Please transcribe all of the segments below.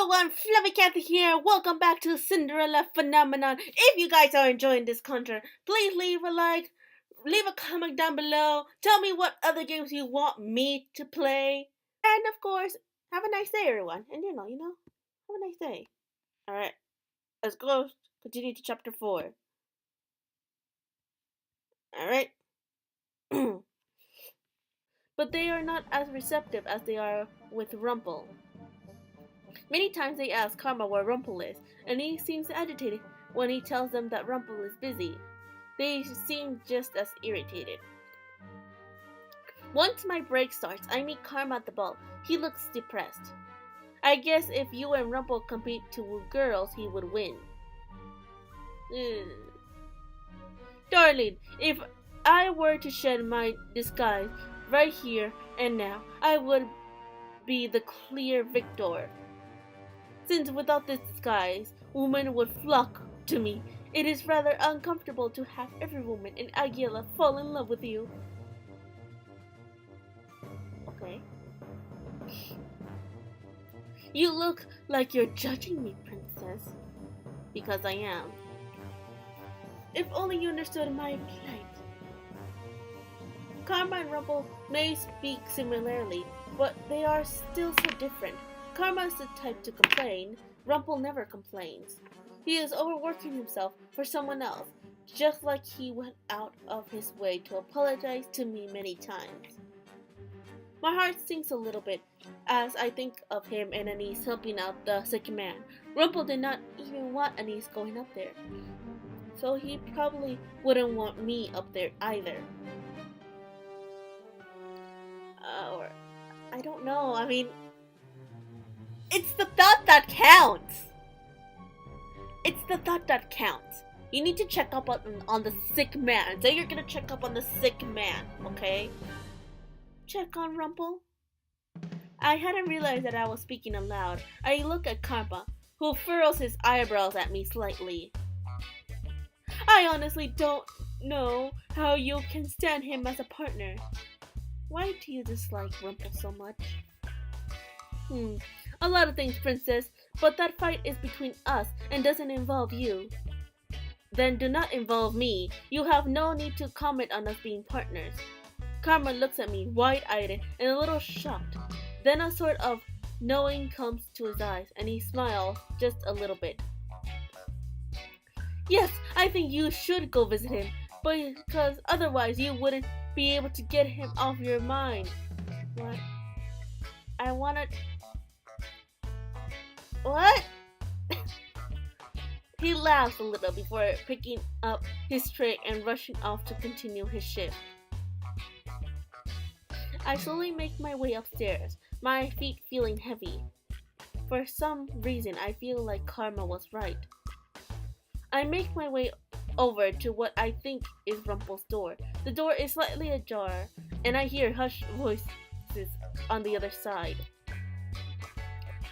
Hello, I'm Fluffy Cathy here. Welcome back to Cinderella Phenomenon. If you guys are enjoying this content, please leave a like, leave a comment down below. Tell me what other games you want me to play. And of course, have a nice day, everyone. And have a nice day. Alright, let's go continue to chapter 4. Alright? But they are not as receptive as they are with Rumple. Many times they ask Karma where Rumple is, and he seems agitated when he tells them that Rumple is busy. They seem just as irritated. Once my break starts, I meet Karma at the ball. He looks depressed. I guess if you and Rumple compete to woo girls, he would win. Darling, if I were to shed my disguise right here and now, I would be the clear victor. Since without this disguise, women would flock to me. It is rather uncomfortable to have every woman in Aguila fall in love with you. Okay. You look like you're judging me, princess. Because I am. If only you understood my plight. Karma and Rumple may speak similarly, but they are still so different. Karma is the type to complain. Rumple never complains. He is overworking himself for someone else, just like he went out of his way to apologize to me many times. My heart sinks a little bit as I think of him and Anise helping out the sick man. Rumple did not even want Anise going up there, so he probably wouldn't want me up there either. Or, I don't know, it's the thought that counts. It's the thought that counts. You need to check up on the sick man. Say you're gonna check up on the sick man, okay? Check on Rumple. I hadn't realized that I was speaking aloud. I look at Karma, who furrows his eyebrows at me slightly. I honestly don't know how you can stand him as a partner. Why do you dislike Rumple so much? A lot of things, princess, but that fight is between us and doesn't involve you. Then do not involve me. You have no need to comment on us being partners. Karma looks at me wide-eyed and a little shocked. Then a sort of knowing comes to his eyes and he smiles just a little bit. Yes, I think you should go visit him, because otherwise you wouldn't be able to get him off your mind. What? I wanna... What? He laughs a little before picking up his tray and rushing off to continue his shift. I slowly make my way upstairs, my feet feeling heavy. For some reason, I feel like Karma was right. I make my way over to what I think is Rumple's door. The door is slightly ajar, and I hear hushed voices on the other side.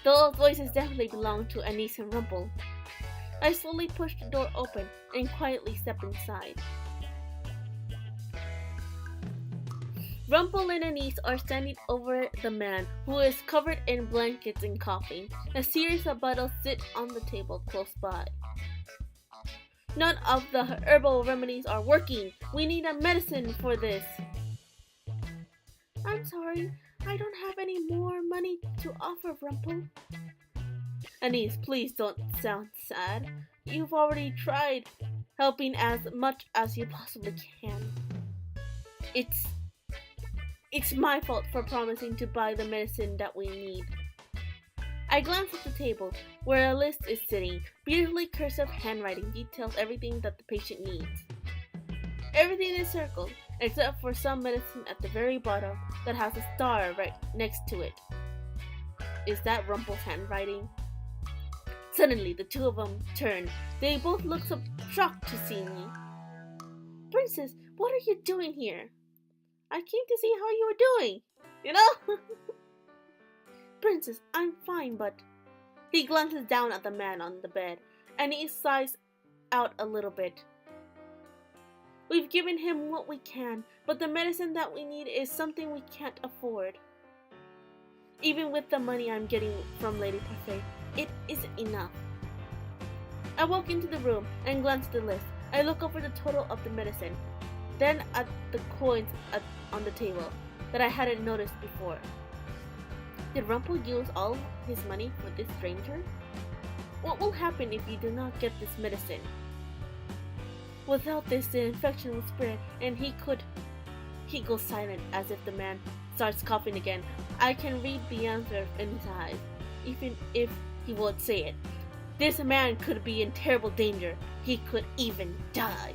Those voices definitely belong to Anise and Rumple. I slowly push the door open and quietly step inside. Rumple and Anise are standing over the man, who is covered in blankets and coughing. A series of bottles sit on the table close by. None of the herbal remedies are working. We need a medicine for this. I'm sorry, I don't have any more money to offer, Rumple. Anise, please don't sound sad. You've already tried helping as much as you possibly can. It's my fault for promising to buy the medicine that we need. I glance at the table, where a list is sitting. Beautifully cursive handwriting details everything that the patient needs. Everything is circled, except for some medicine at the very bottom that has a star right next to it. Is that Rumple's handwriting? Suddenly, the two of them turn. They both look so shocked to see me. Princess, what are you doing here? I came to see how you were doing, Princess, I'm fine, but... He glances down at the man on the bed, and he sighs out a little bit. We've given him what we can, but the medicine that we need is something we can't afford. Even with the money I'm getting from Lady Parfait, it isn't enough. I walk into the room and glance at the list. I look over the total of the medicine, then at the coins on the table that I hadn't noticed before. Did Rumple use all his money for this stranger? What will happen if you do not get this medicine? Without this, the infection will spread, and he goes silent as if the man starts coughing again. I can read the answer in his eyes, even if he won't say it. This man could be in terrible danger. He could even die.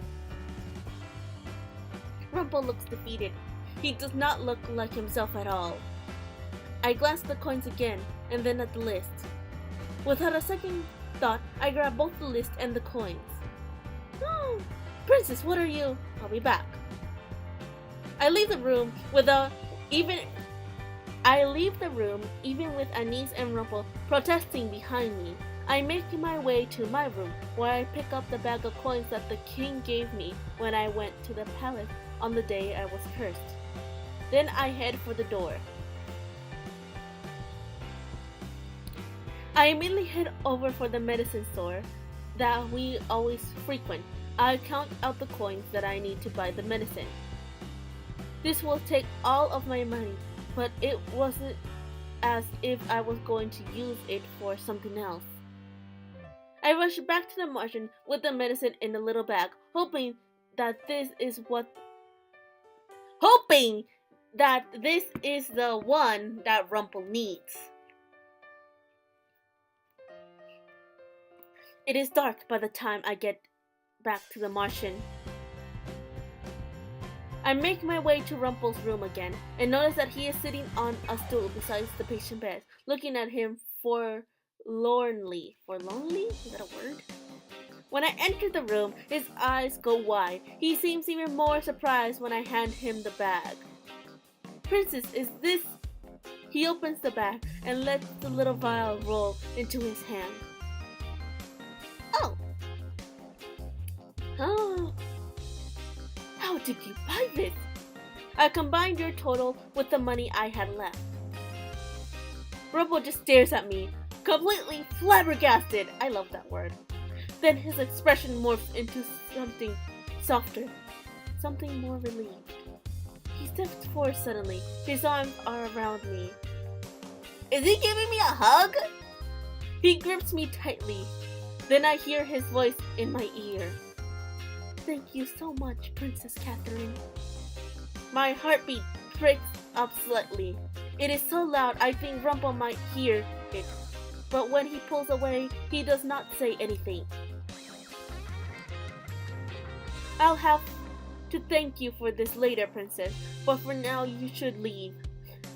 Rumple looks defeated. He does not look like himself at all. I glance at the coins again, and then at the list. Without a second thought, I grab both the list and the coins. Oh, Princess, what are you? I'll be back. I leave the room even with Anise and Rumple protesting behind me. I make my way to my room, where I pick up the bag of coins that the king gave me when I went to the palace on the day I was cursed. Then I head for the door. I immediately head over for the medicine store that we always frequent. I count out the coins that I need to buy the medicine. This will take all of my money, but it wasn't as if I was going to use it for something else. I rush back to the Martian with the medicine in a little bag, hoping that this is the one that Rumple needs. It is dark by the time I get back to the Martian. I make my way to Rumple's room again and notice that he is sitting on a stool beside the patient bed, looking at him forlornly. Forlornly? Is that a word? When I enter the room, his eyes go wide. He seems even more surprised when I hand him the bag. Princess, is this? He opens the bag and lets the little vial roll into his hand. Oh, how did you buy this? I combined your total with the money I had left. Rumple just stares at me, completely flabbergasted. I love that word. Then his expression morphs into something softer, something more relieved. He steps forward suddenly. His arms are around me. Is he giving me a hug? He grips me tightly. Then I hear his voice in my ear. Thank you so much, Princess Catherine. My heartbeat breaks up slightly. It is so loud I think Rumple might hear it. But when he pulls away, he does not say anything. I'll have to thank you for this later, Princess, but for now you should leave.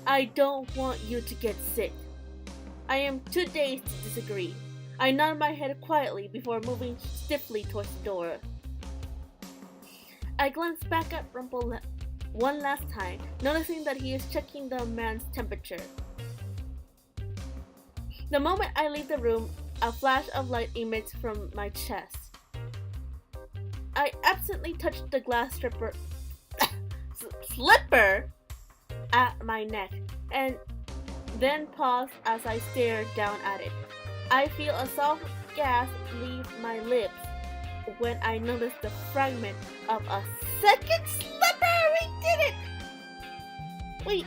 I don't want you to get sick. I am too dazed to disagree. I nod my head quietly before moving stiffly towards the door. I glance back at Rumple one last time, noticing that he is checking the man's temperature. The moment I leave the room, a flash of light emits from my chest. I absently touch the glass slipper at my neck, and then pause as I stare down at it. I feel a soft gas leave my lips when I notice the fragment of a second slipper. We did it! Wait.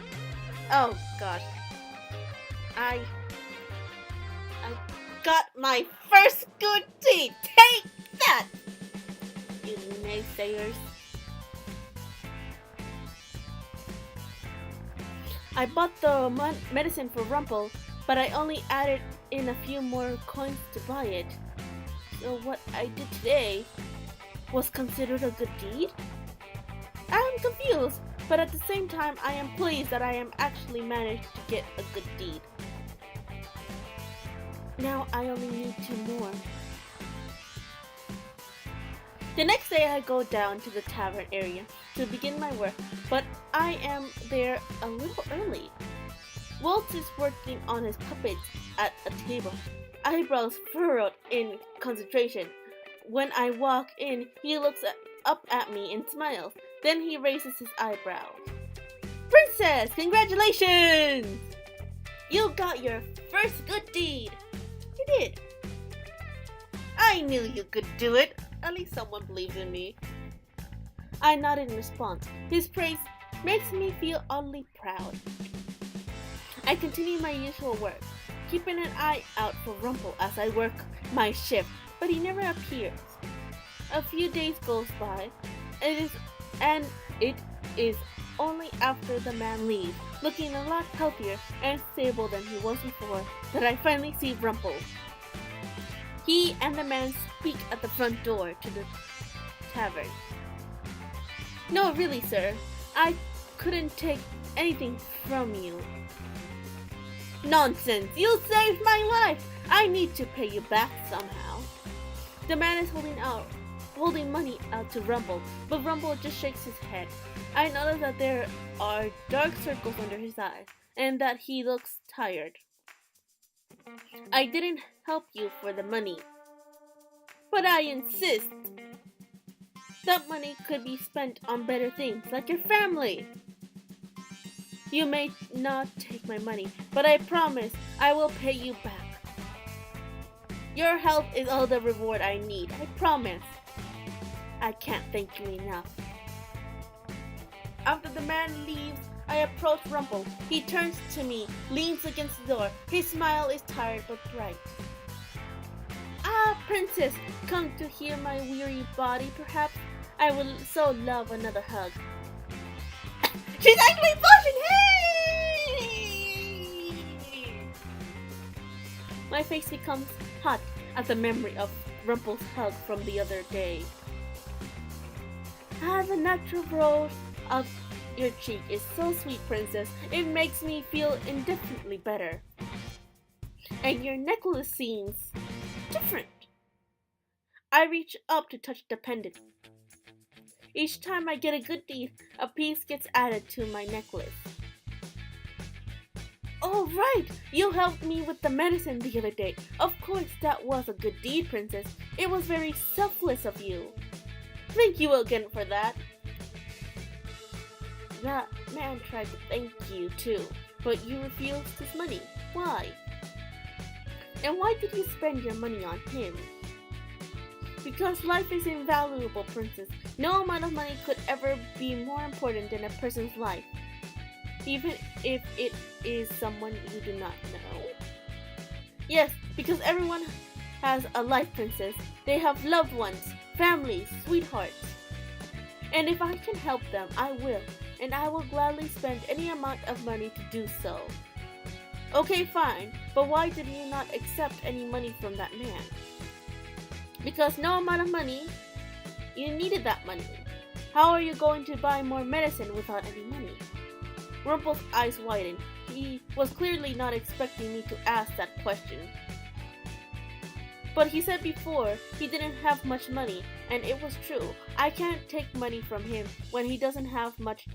Oh gosh. I got my first good deed. Take that, you naysayers. I bought the medicine for Rumple, but I only added in a few more coins to buy it. So what I did today was considered a good deed? I am confused, but at the same time I am pleased that I am actually managed to get a good deed. Now I only need 2 more. The next day I go down to the tavern area to begin my work, but I am there a little early. Waltz is working on his puppets at a table, eyebrows furrowed in concentration. When I walk in, he looks up at me and smiles. Then he raises his eyebrows. Princess, congratulations! You got your first good deed. You did. I knew you could do it. At least someone believes in me. I nodded in response. His praise makes me feel oddly proud. I continue my usual work, keeping an eye out for Rumple as I work my shift, but he never appears. A few days goes by, and it is only after the man leaves, looking a lot healthier and stable than he was before, that I finally see Rumple. He and the man speak at the front door to the tavern. No, really, sir. I couldn't take anything from you. Nonsense! You saved my life! I need to pay you back somehow. The man is holding money out to Rumple, but Rumple just shakes his head. I notice that there are dark circles under his eyes, and that he looks tired. I didn't help you for the money, but I insist. That money could be spent on better things, like your family. You may not take my money, but I promise I will pay you back. Your help is all the reward I need, I promise. I can't thank you enough. After the man leaves, I approach Rumple. He turns to me, leans against the door. His smile is tired but bright. Ah, princess, come to hear my weary body, perhaps? I would so love another hug. She's actually blushing! Hey! My face becomes hot at the memory of Rumple's hug from the other day. Ah, the natural rose of your cheek is so sweet, princess. It makes me feel indefinitely better. And your necklace seems different. I reach up to touch the pendant. Each time I get a good deed, a piece gets added to my necklace. Oh, right! You helped me with the medicine the other day. Of course, that was a good deed, princess. It was very selfless of you. Thank you again for that. That man tried to thank you too, but you refused his money. Why? And why did you spend your money on him? Because life is invaluable, princess. No amount of money could ever be more important than a person's life, even if it is someone you do not know. Yes, because everyone has a life, princess. They have loved ones, families, sweethearts. And if I can help them, I will. And I will gladly spend any amount of money to do so. Okay, fine, but why did you not accept any money from that man? Because no amount of money, you needed that money. How are you going to buy more medicine without any money? Rumple's eyes widened. He was clearly not expecting me to ask that question. But he said before he didn't have much money, and it was true. I can't take money from him when he doesn't have much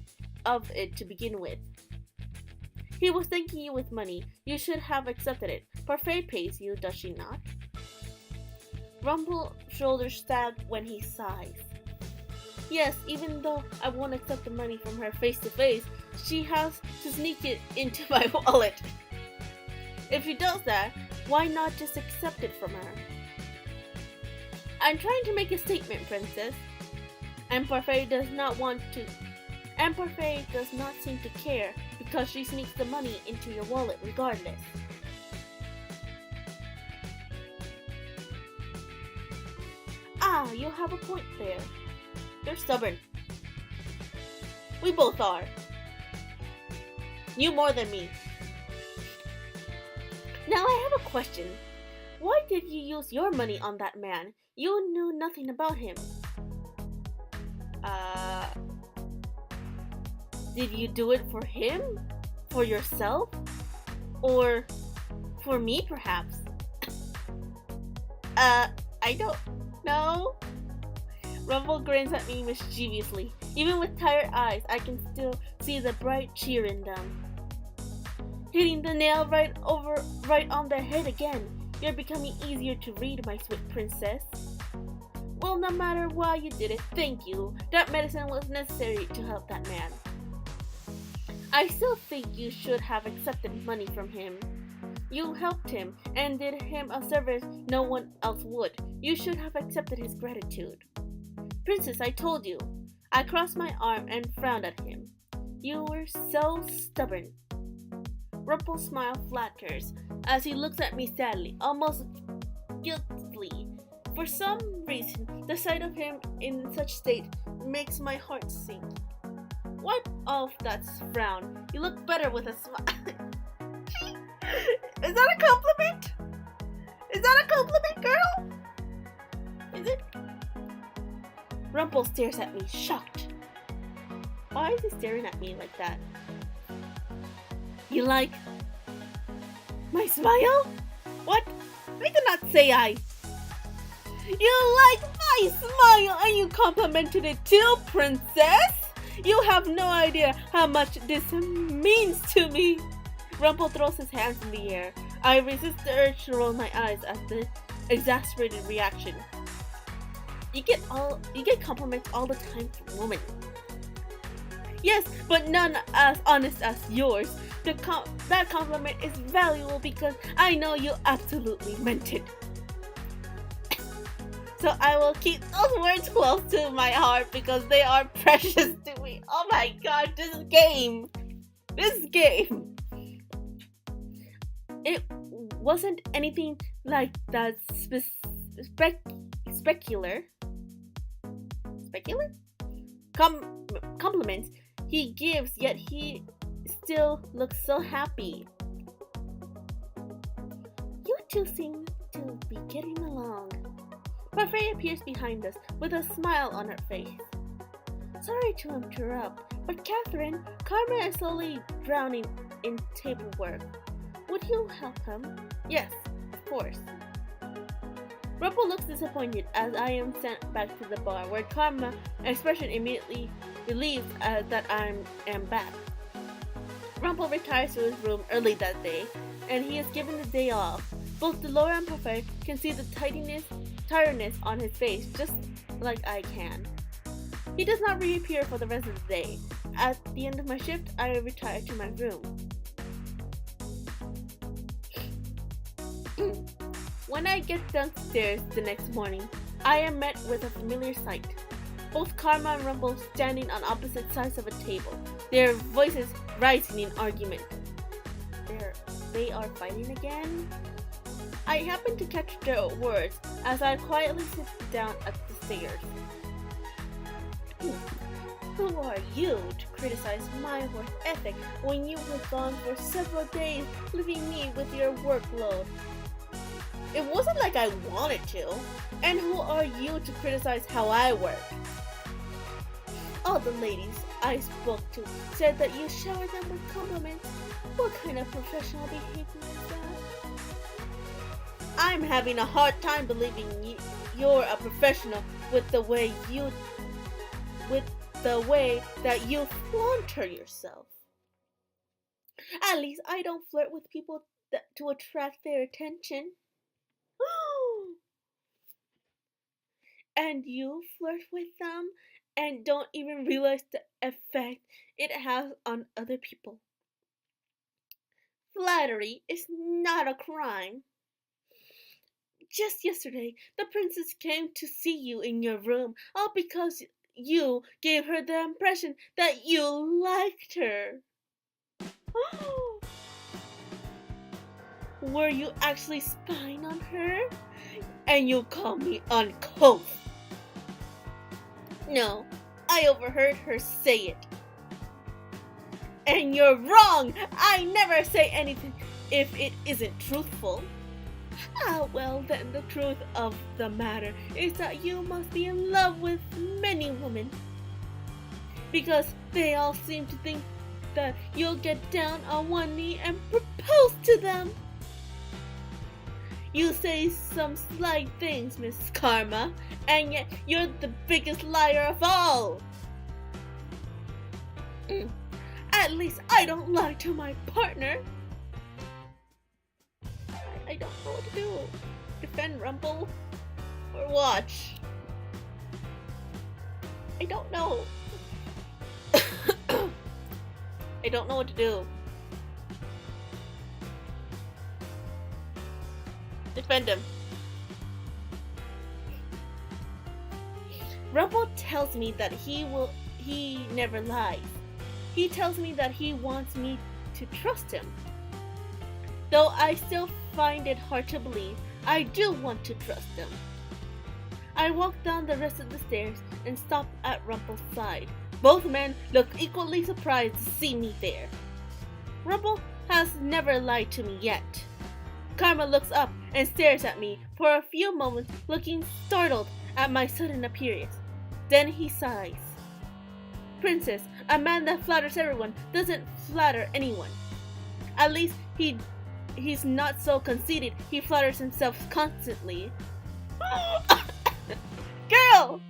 of it to begin with. He was thanking you with money. You should have accepted it. Parfait pays you, does she not? Rumple's shoulders sag when he sighs. Yes, even though I won't accept the money from her face to face, she has to sneak it into my wallet. If she does that, why not just accept it from her? I'm trying to make a statement, princess. And Parfait does not seem to care because she sneaks the money into your wallet regardless. Ah, you have a point there. You're stubborn. We both are. You more than me. Now I have a question. Why did you use your money on that man? You knew nothing about him. Did you do it for him? For yourself? Or for me, perhaps? I don't know. Rumple grins at me mischievously. Even with tired eyes, I can still see the bright cheer in them. Hitting the nail right on the head again. You're becoming easier to read, my sweet princess. Well, no matter why you did it, thank you. That medicine was necessary to help that man. I still think you should have accepted money from him. You helped him and did him a service no one else would. You should have accepted his gratitude. Princess, I told you. I crossed my arm and frowned at him. You were so stubborn. Rumple's smile flatters as he looks at me sadly, almost guiltily. For some reason, the sight of him in such state makes my heart sink. Wipe off that frown. You look better with a smile. Is that a compliment? Is that a compliment, girl? Is it? Rumple stares at me, shocked. Why is he staring at me like that? You like my smile? What? I did not say I. You like my smile and you complimented it too, princess? You have no idea how much this means to me. Rumple throws his hands in the air. I resist the urge to roll my eyes at the exasperated reaction. You get compliments all the time from women. Yes, but none as honest as yours. That compliment is valuable because I know you absolutely meant it. So I will keep those words close to my heart because they are precious to me. Oh my god, this game. It wasn't anything like that specular compliments he gives, yet he still looks so happy. You two seem to be getting along. Parfait appears behind us with a smile on her face. Sorry to interrupt, but Catherine, Carmen is slowly drowning in table work. Would you help him? Yes, of course. Rumple looks disappointed as I am sent back to the bar, where Karma's expression immediately relieves that I am back. Rumple retires to his room early that day, and he is given the day off. Both Delora and Parfait can see the tiredness on his face, just like I can. He does not reappear for the rest of the day. At the end of my shift, I retire to my room. When I get downstairs the next morning, I am met with a familiar sight. Both Karma and Rumple standing on opposite sides of a table, their voices rising in argument. They are fighting again? I happen to catch their words as I quietly sit down at the stairs. Who are you to criticize my work ethic when you were gone for several days, leaving me with your workload? It wasn't like I wanted to. And who are you to criticize how I work? All the ladies I spoke to said that you showered them with compliments. What kind of professional behavior is that? I'm having a hard time believing you're a professional with the way that you flaunter yourself. At least I don't flirt with people to attract their attention. And you flirt with them and don't even realize the effect it has on other people. Flattery is not a crime. Just yesterday, the princess came to see you in your room, all because you gave her the impression that you liked her. Were you actually spying on her? And you call me uncouth? No, I overheard her say it. And you're wrong! I never say anything if it isn't truthful. Well then, the truth of the matter is that you must be in love with many women. Because they all seem to think that you'll get down on one knee and propose to them. You say some slight things, Miss Karma, and yet you're the biggest liar of all. At least I don't lie to my partner. I don't know what to do. Defend Rumple or watch? I don't know. I don't know what to do. Defend him. Rumple tells me that he never lies. He tells me that he wants me to trust him. Though I still find it hard to believe, I do want to trust him. I walk down the rest of the stairs and stop at Rumple's side. Both men look equally surprised to see me there. Rumple has never lied to me yet. Karma looks up and stares at me for a few moments, looking startled at my sudden appearance. Then he sighs. Princess, a man that flatters everyone doesn't flatter anyone. At least he's not so conceited he flatters himself constantly. Girl!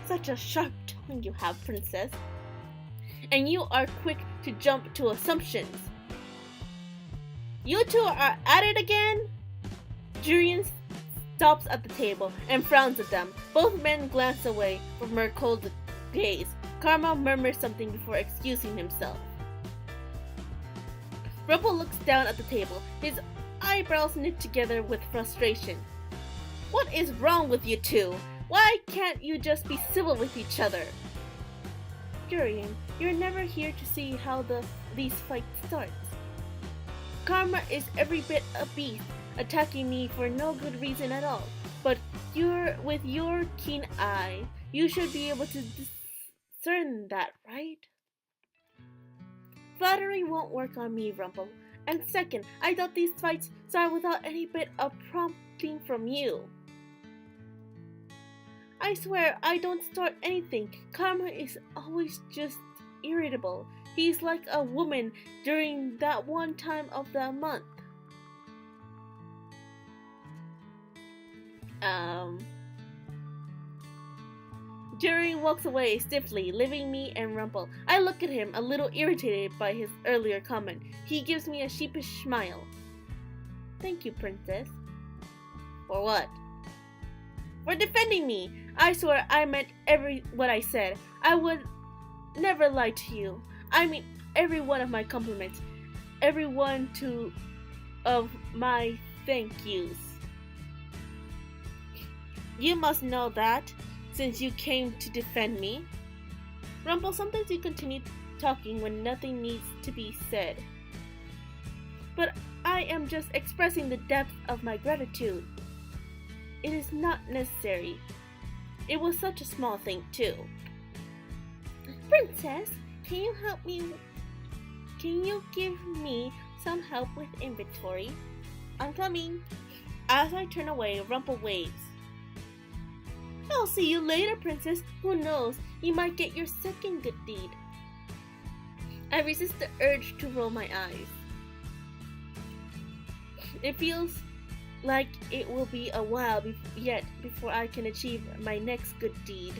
Such a sharp tongue you have, Princess. And you are quick to jump to assumptions. You two are at it again? Jurian stops at the table and frowns at them. Both men glance away from her cold gaze. Karma murmurs something before excusing himself. Rumple looks down at the table, his eyebrows knit together with frustration. What is wrong with you two? Why can't you just be civil with each other? Jurian, you're never here to see how these fights start. Karma is every bit a beast, attacking me for no good reason at all. But with your keen eye, you should be able to discern that, right? Flattery won't work on me, Rumple. And second, I thought these fights started without any bit of prompting from you. I swear, I don't start anything. Karma is always just irritable. He's like a woman during that one time of the month. Jerry walks away stiffly, leaving me and Rumple. I look at him, a little irritated by his earlier comment. He gives me a sheepish smile. Thank you, Princess. For what? For defending me. I swear I meant what I said. I would never lie to you. I mean every one of my compliments. Every one of my thank yous. You must know that, since you came to defend me. Rumple, sometimes you continue talking when nothing needs to be said. But I am just expressing the depth of my gratitude. It is not necessary. It was such a small thing, too. Princess, can you help me? Can you give me some help with inventory? I'm coming. As I turn away, Rumple waves. I'll see you later, Princess. Who knows? You might get your second good deed. I resist the urge to roll my eyes. It feels like it will be a while yet before I can achieve my next good deed.